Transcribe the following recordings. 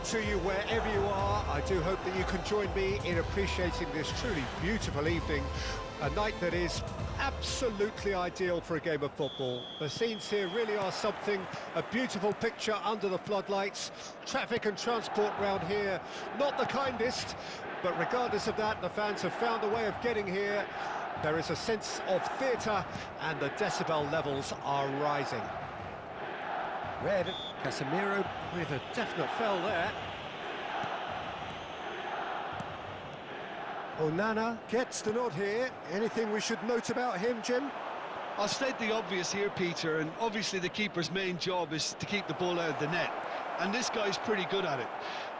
to you wherever you are. I do hope that you can join me in appreciating this truly beautiful evening, a night that is absolutely ideal for a game of football. The scenes here really are something, a beautiful picture under the floodlights. Traffic and transport round here, not the kindest, but regardless of that, the fans have found a way of getting here. There is a sense of theatre and the decibel levels are rising. Red, Casemiro with a definite foul there. Onana gets the nod here. Anything we should note about him, Jim? I'll state the obvious here, Peter, and obviously the keeper's main job is to keep the ball out of the net. And this guy's pretty good at it.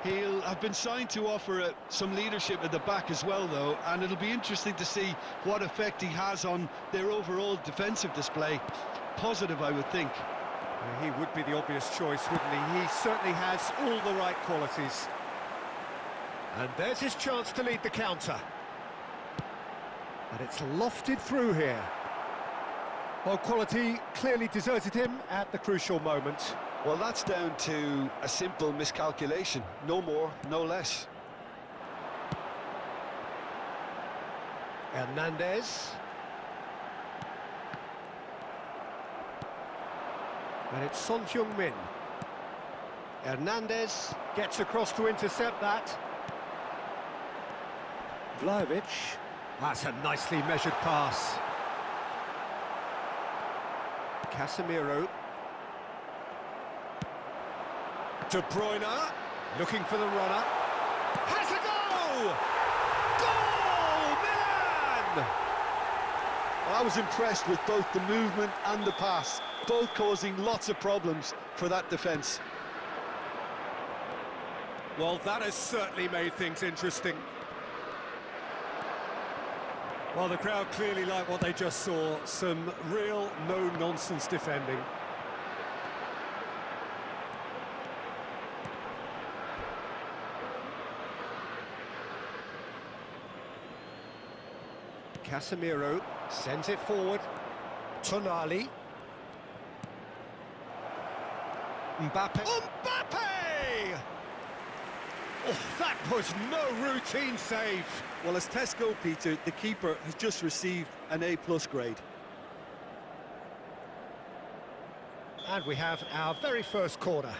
He'll have been signed to offer some leadership at the back as well, though, and it'll be interesting to see what effect he has on their overall defensive display. Positive, I would think. He would be the obvious choice, wouldn't he? He certainly has all the right qualities. And there's his chance to lead the counter. And it's lofted through here. Well, quality clearly deserted him at the crucial moment. Well, that's down to a simple miscalculation. No more, no less. Hernandez. And it's Son Heung-min. Hernandez gets across to intercept that. Vlahovic. That's a nicely measured pass. Casemiro. De Bruyne, looking for the runner. Has a goal! Goal! Milan! I was impressed with both the movement and the pass, both causing lots of problems for that defence. Well, that has certainly made things interesting. Well, the crowd clearly like what they just saw. Some real no-nonsense defending. Casemiro sends it forward. Tonali. Mbappe. Mbappe! Oh, that was no routine save. Well, as tests go, Peter, the keeper has just received an A+ grade. And we have our very first corner.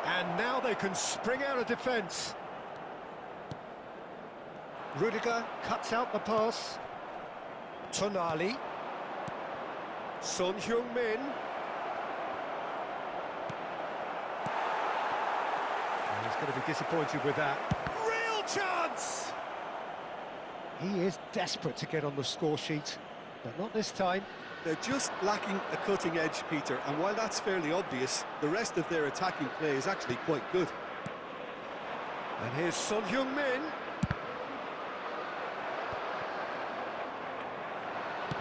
And now they can spring out of defence. Rudiger cuts out the pass. Tonali. Son Heung-min. He's going to be disappointed with that. Real chance! He is desperate to get on the score sheet, but not this time. They're just lacking a cutting edge, Peter, and while that's fairly obvious, the rest of their attacking play is actually quite good. And here's Son Heung-min.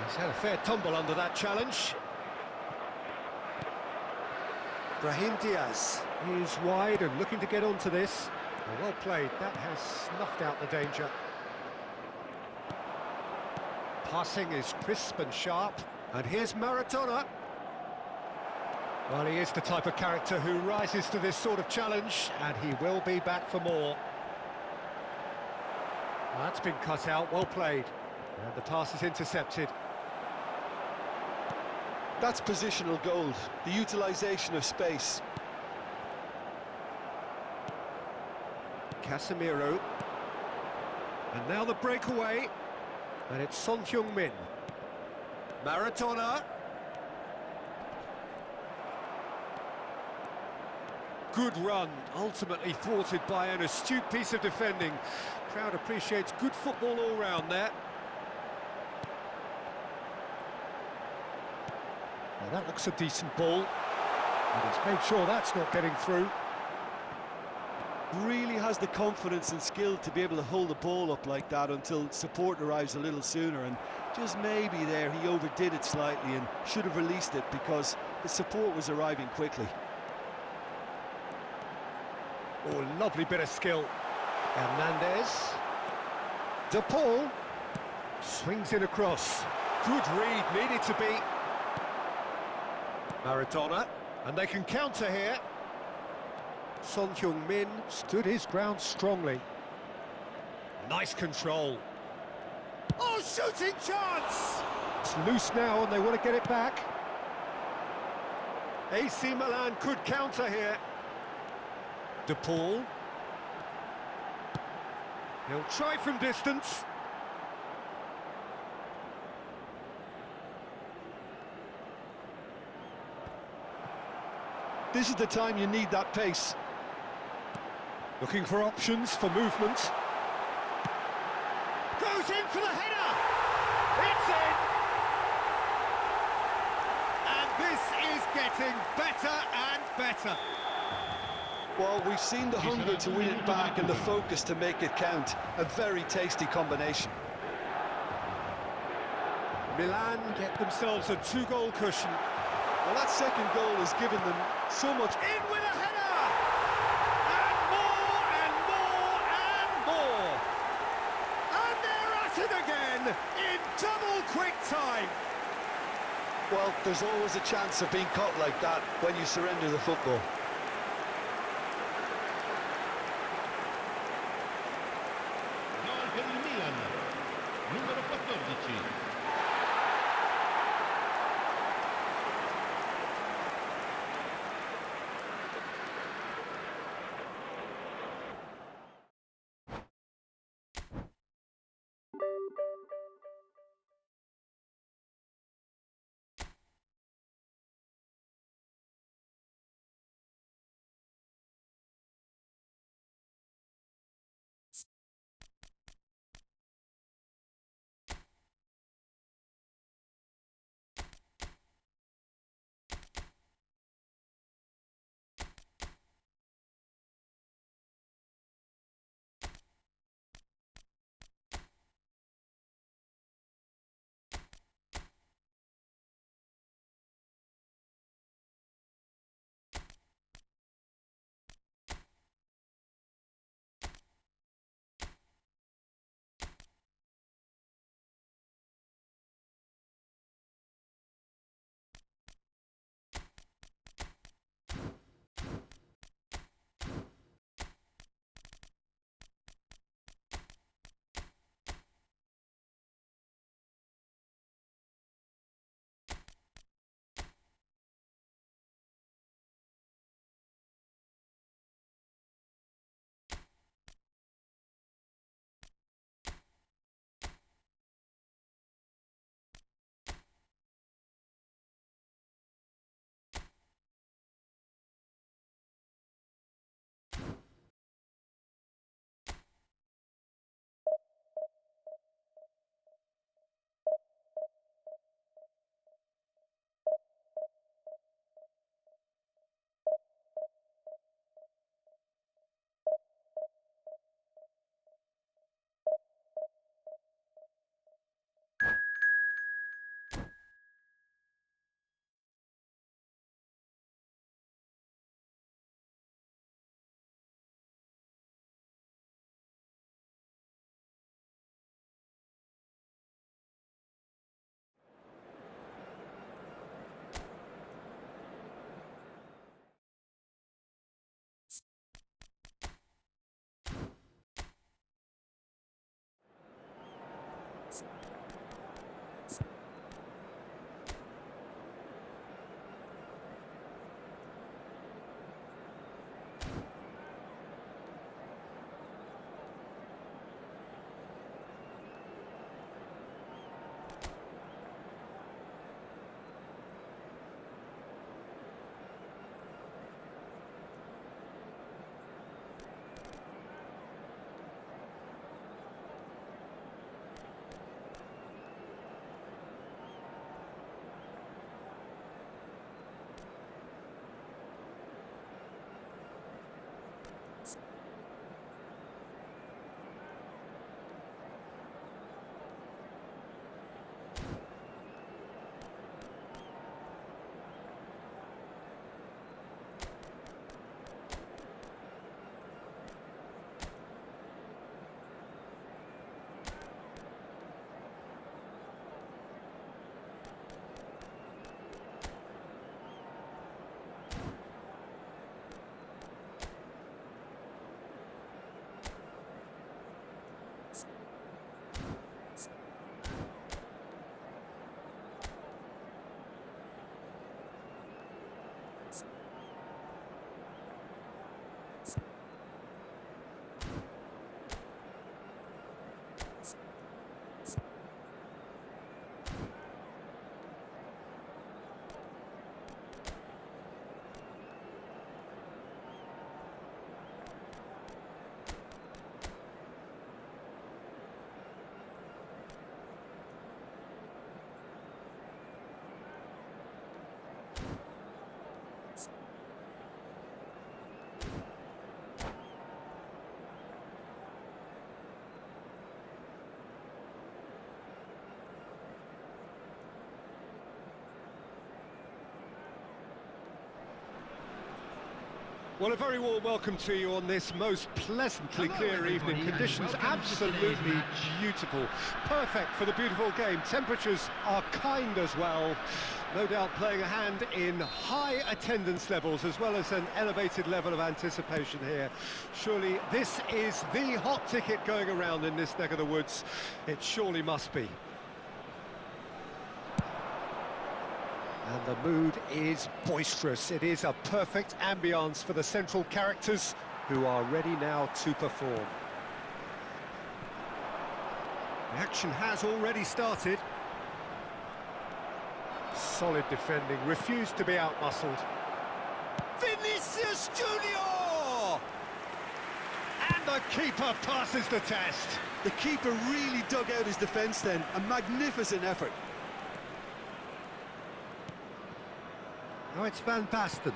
He's had a fair tumble under that challenge. Brahim Diaz is wide and looking to get onto this. Well played, that has snuffed out the danger. Passing is crisp and sharp. And here's Maradona. Well, he is the type of character who rises to this sort of challenge, and he will be back for more. That's been cut out, well played. And the pass is intercepted. That's positional gold, the utilisation of space. Casemiro. And now the breakaway. And it's Son Heung-min. Maradona. Good run, ultimately thwarted by an astute piece of defending. Crowd appreciates good football all round there. Well, that looks a decent ball. And he's made sure that's not getting through. Really has the confidence and skill to be able to hold the ball up like that until support arrives a little sooner, and just maybe there he overdid it slightly and should have released it because the support was arriving quickly. Oh, lovely bit of skill. Hernandez. De Paul. Swings it across. Good read, needed to be. Maradona, and they can counter here. Son Heung-min stood his ground strongly. Nice control. Oh, shooting chance! It's loose now and they want to get it back. AC Milan could counter here. De Paul. He'll try from distance. This is the time you need that pace. Looking for options for movement. Goes in for the header! It's in! And this is getting better and better. Well, we've seen the hunger to win it back and the focus to make it count. A very tasty combination. Milan get themselves a 2-goal cushion. Well, that second goal has given them so much. In with a header! And more and more and more! And they're at it again in double quick time. Well, there's always a chance of being caught like that when you surrender the football. Gol per il Milan, numero 14. Well, a very warm welcome to you on this most pleasantly clear evening. Conditions absolutely beautiful. Perfect for the beautiful game. Temperatures are kind as well. No doubt playing a hand in high attendance levels as well as an elevated level of anticipation here. Surely this is the hot ticket going around in this neck of the woods. It surely must be. And the mood is boisterous. It is a perfect ambience for the central characters who are ready now to perform. The action has already started. Solid defending, refused to be outmuscled. Vinicius Junior! And the keeper passes the test. The keeper really dug out his defence then. A magnificent effort. Now it's Van Basten.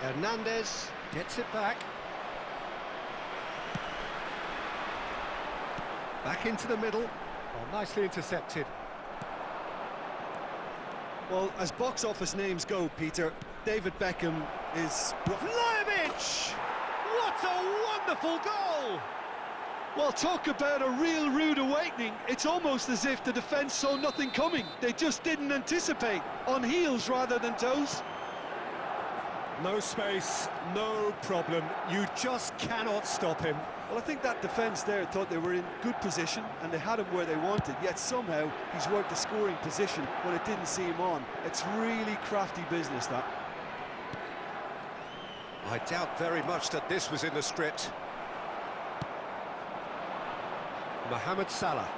Hernandez gets it back. Back into the middle. Oh, nicely intercepted. Well, as box office names go, Peter, David Beckham is... Vlahovic! What a wonderful goal! Well, talk about a real rude awakening. It's almost as if the defence saw nothing coming. They just didn't anticipate. On heels rather than toes. No space, no problem. You just cannot stop him. Well, I think that defence there thought they were in good position and they had him where they wanted, yet somehow he's worked a scoring position when it didn't see him on. It's really crafty business, that. I doubt very much that this was in the script. Mohamed Salah.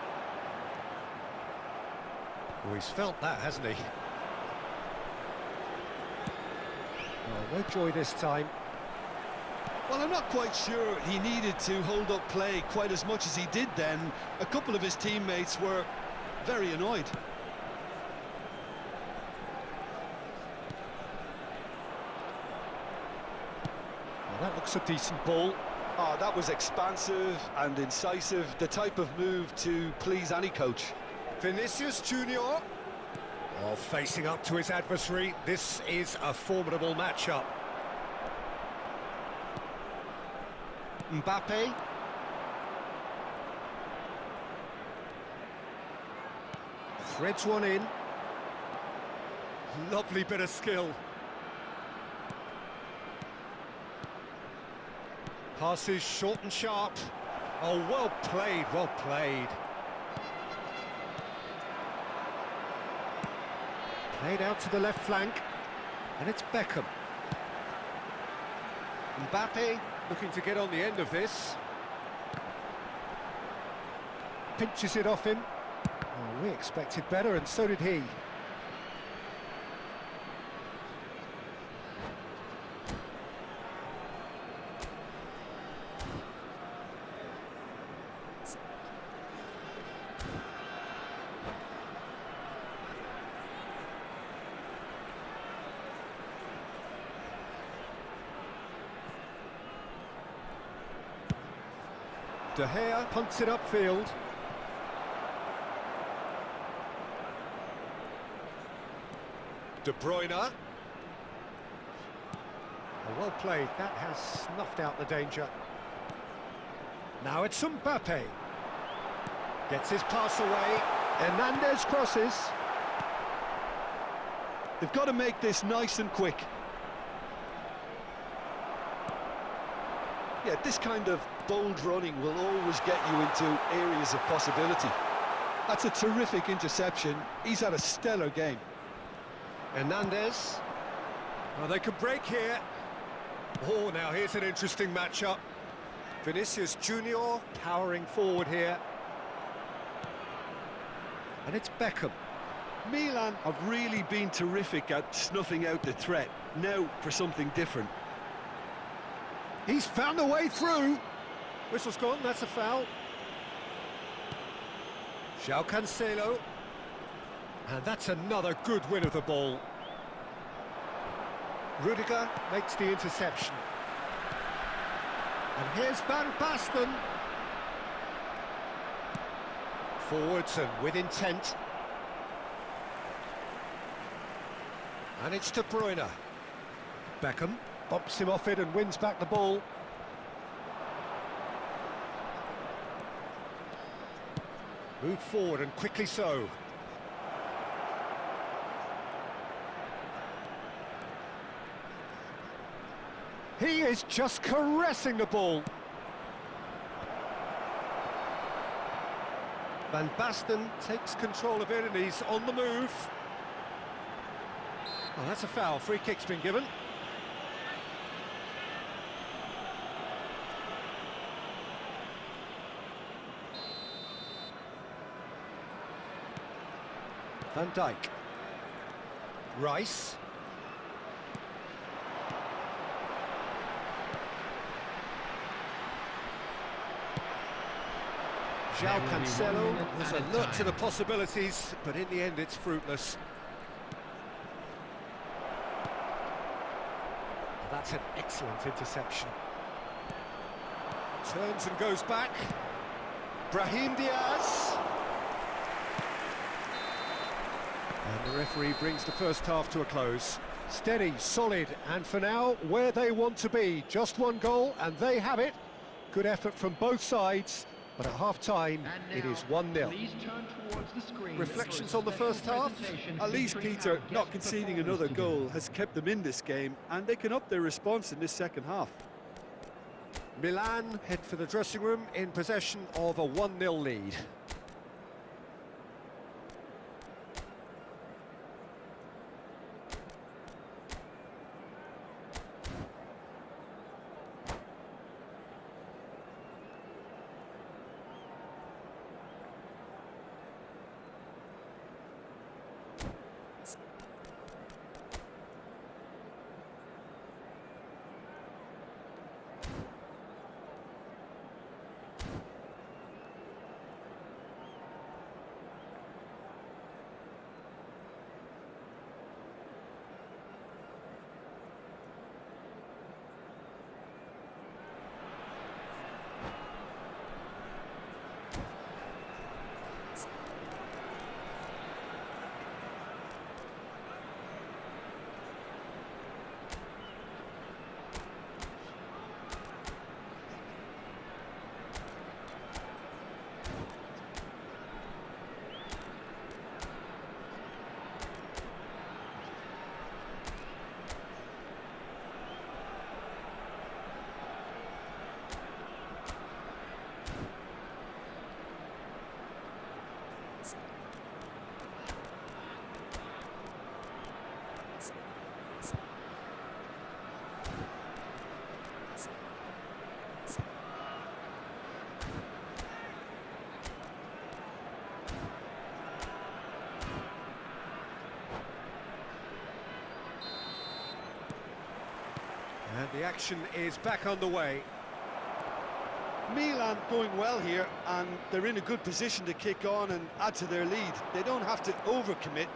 Oh, he's felt that, hasn't he? Oh, no joy this time. Well, I'm not quite sure he needed to hold up play quite as much as he did then. A couple of his teammates were very annoyed. Well, that looks a decent ball. Oh, that was expansive and incisive, the type of move to please any coach. Vinicius Junior. Oh, facing up to his adversary. This is a formidable matchup. Mbappe. Threads one in. Lovely bit of skill. Passes short and sharp. Oh, well played, well played. Played out to the left flank. And it's Beckham. Mbappe looking to get on the end of this. Pinches it off him. Oh, we expected better, and so did he. De Gea punts it upfield. De Bruyne. Oh, well played. That has snuffed out the danger. Now it's Mbappe. Gets his pass away. Hernandez crosses. They've got to make this nice and quick. Yeah, this kind of bold running will always get you into areas of possibility. That's a terrific interception. He's had a stellar game. Hernandez. Oh, they could break here. Oh, now here's an interesting matchup. Vinicius Junior powering forward here. And it's Beckham. Milan have really been terrific at snuffing out the threat. Now for something different. He's found a way through. Whistle's gone, that's a foul. João Cancelo. And that's another good win of the ball. Rudiger makes the interception. And here's Van Basten. Forwards and with intent. And it's De Bruyne. Beckham bumps him off it and wins back the ball. Moved forward and quickly so. He is just caressing the ball. Van Basten takes control of it and he's on the move. Oh, that's a foul. Free kick's been given. Van Dijk. Rice. João Cancelo was alert to the possibilities, but in the end it's fruitless. That's an excellent interception. Turns and goes back. Brahim Diaz. And the referee brings the first half to a close. Steady, solid, and for now, where they want to be. Just one goal, and they have it. Good effort from both sides. But at half-time, it is 1-0. Reflections on the first half? At least, Peter, not conceding another goal has kept them in this game, and they can up their response in this second half. Milan head for the dressing room in possession of a 1-0 lead. And the action is back underway. Milan going well here, and they're in a good position to kick on and add to their lead. They don't have to overcommit,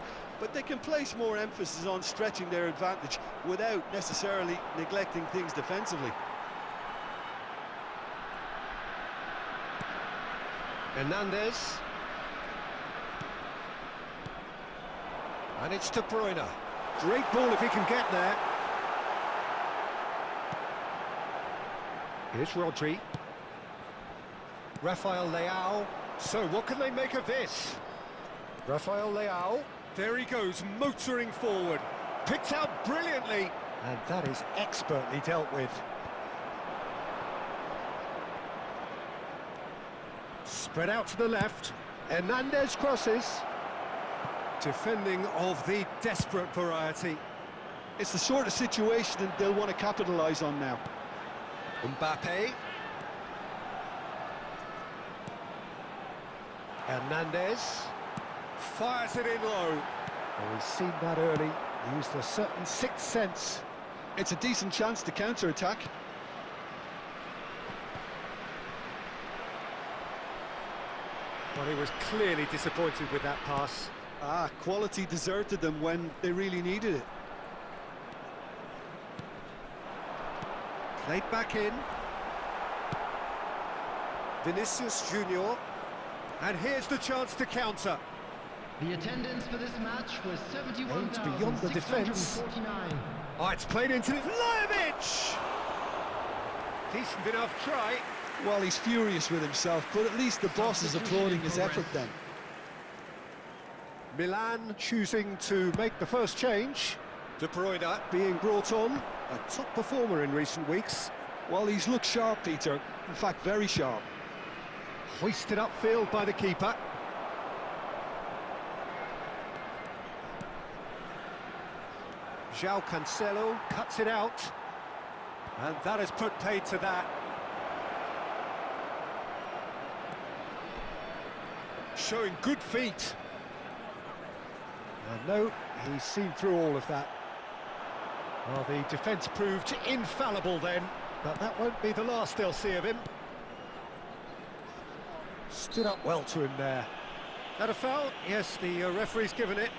but they can place more emphasis on stretching their advantage without necessarily neglecting things defensively. Hernandez. And it's De Bruyne. Great ball if he can get there. Here's Rodri. Rafael Leao. So what can they make of this? Rafael Leao. There he goes, motoring forward. Picked out brilliantly. And that is expertly dealt with. Spread out to the left. Hernandez crosses. Defending of the desperate variety. It's the sort of situation that they'll want to capitalise on now. Mbappe. Hernandez fires it in low. Well, we've seen that early. He used a certain sixth sense. It's a decent chance to counter-attack. But he was clearly disappointed with that pass. Quality deserted them when they really needed it. Played back in. Vinicius Junior. And here's the chance to counter. The attendance for this match was Aimed beyond the defence. 71,649. Oh, it's played into it. Lajovic! Decent enough try. Well, he's furious with himself, but at least the boss is applauding his effort then. Milan choosing to make the first change. De Bruyne being brought on, a top performer in recent weeks. Well, he's looked sharp, Peter. In fact, very sharp. Hoisted upfield by the keeper. João Cancelo cuts it out. And that has put paid to that. Showing good feet. And no, he's seen through all of that. Well, the defence proved infallible then, but that won't be the last they'll see of him. Stood up well to him there. That a foul? Yes, the referee's given it.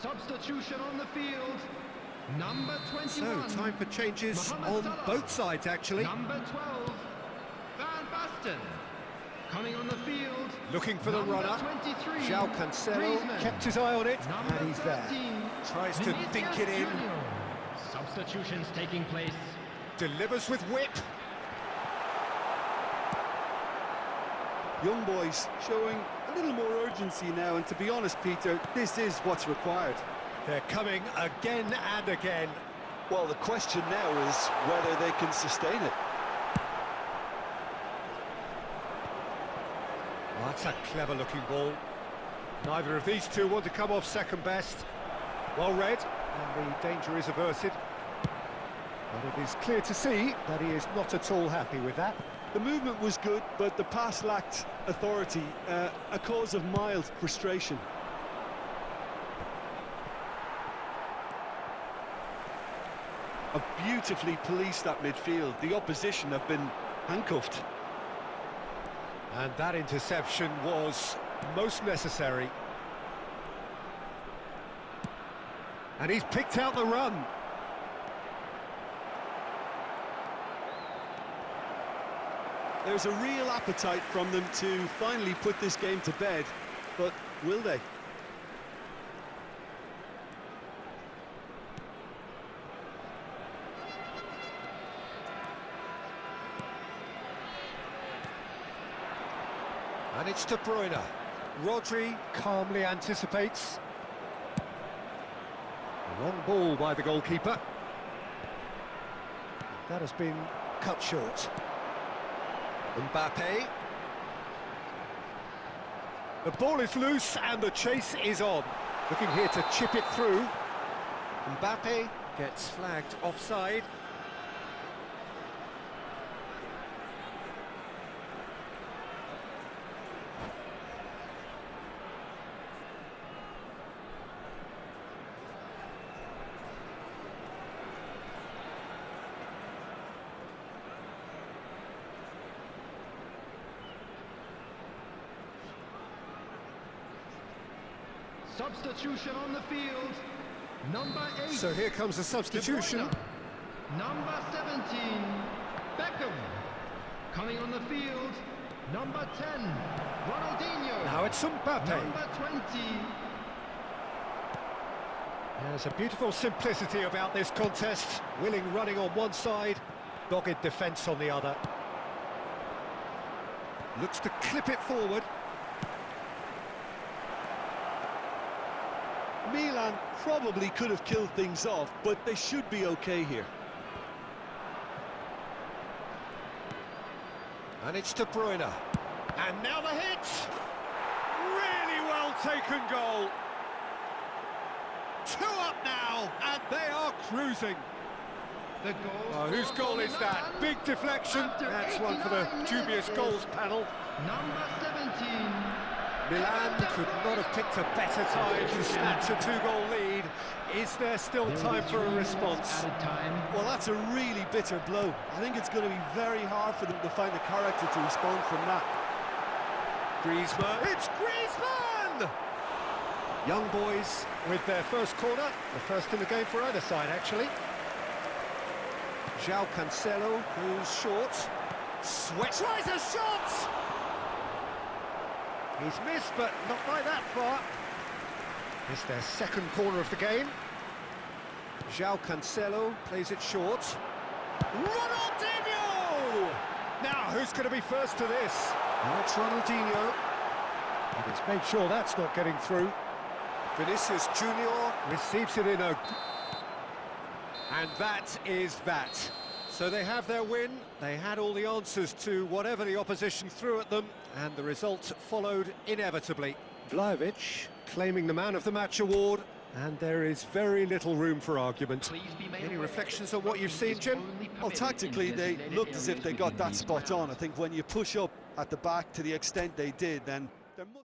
Substitution on the field. Number 21. So, time for changes Mohamed on Salah. both sides, actually. Number 12. Van Basten. Coming on the field. Looking for the Number runner. 23. João Cancelo Griezmann. kept his eye on it, Number and he's there. 13. Tries to Vinicius dink it in. Junior. Substitutions taking place. Delivers with whip. Young boys showing a little more urgency now, and to be honest, Peter, this is what's required. They're coming again and again. Well, the question now is whether they can sustain it. Oh, that's a clever-looking ball. Neither of these two want to come off second best. Well read, and the danger is averted. But it is clear to see that he is not at all happy with that. The movement was good, but the pass lacked authority, a cause of mild frustration. Have beautifully policed that midfield. The opposition have been handcuffed. And that interception was most necessary. And he's picked out the run. There's a real appetite from them to finally put this game to bed, but will they? And it's De Bruyne. Rodri calmly anticipates. Long ball by the goalkeeper. That has been cut short. Mbappe. The ball is loose and the chase is on. Looking here to chip it through. Mbappe gets flagged offside. Substitution on the field. Number 8. So here comes a substitution. De Bruyne. Number 17. Beckham. Coming on the field. Number 10, Ronaldinho. Now it's Mbappe. Number 20. There's a beautiful simplicity about this contest. Willing running on one side, dogged defence on the other. Looks to clip it forward. Milan probably could have killed things off, but they should be okay here. And it's De Bruyne. And now the hit! Really well taken goal. 2 up now, and they are cruising. The goal. Whose goal is that? Big deflection. That's one for the dubious goals panel. Number 17. Milan could not have picked a better time to snatch a 2-goal lead. Is there still time for a response? Well, that's a really bitter blow. I think it's going to be very hard for them to find the character to respond from that. Griezmann. It's Griezmann! Young boys with their first corner. The first in the game for either side, actually. João Cancelo, who's short. Tries a shot! He's missed, but not by that far. It's their second corner of the game. João Cancelo plays it short. Ronaldinho! Now, who's going to be first to this? Well, it's Ronaldinho. And he's made sure that's not getting through. Vinicius Junior receives it in a... And that is that. So they have their win. They had all the answers to whatever the opposition threw at them, and the result followed inevitably. Vlahovic claiming the Man of the Match award, and there is very little room for argument. Any reflections on what you've seen, Jim? Well, tactically, they looked as if they got that spot on. I think when you push up at the back to the extent they did, then they're much...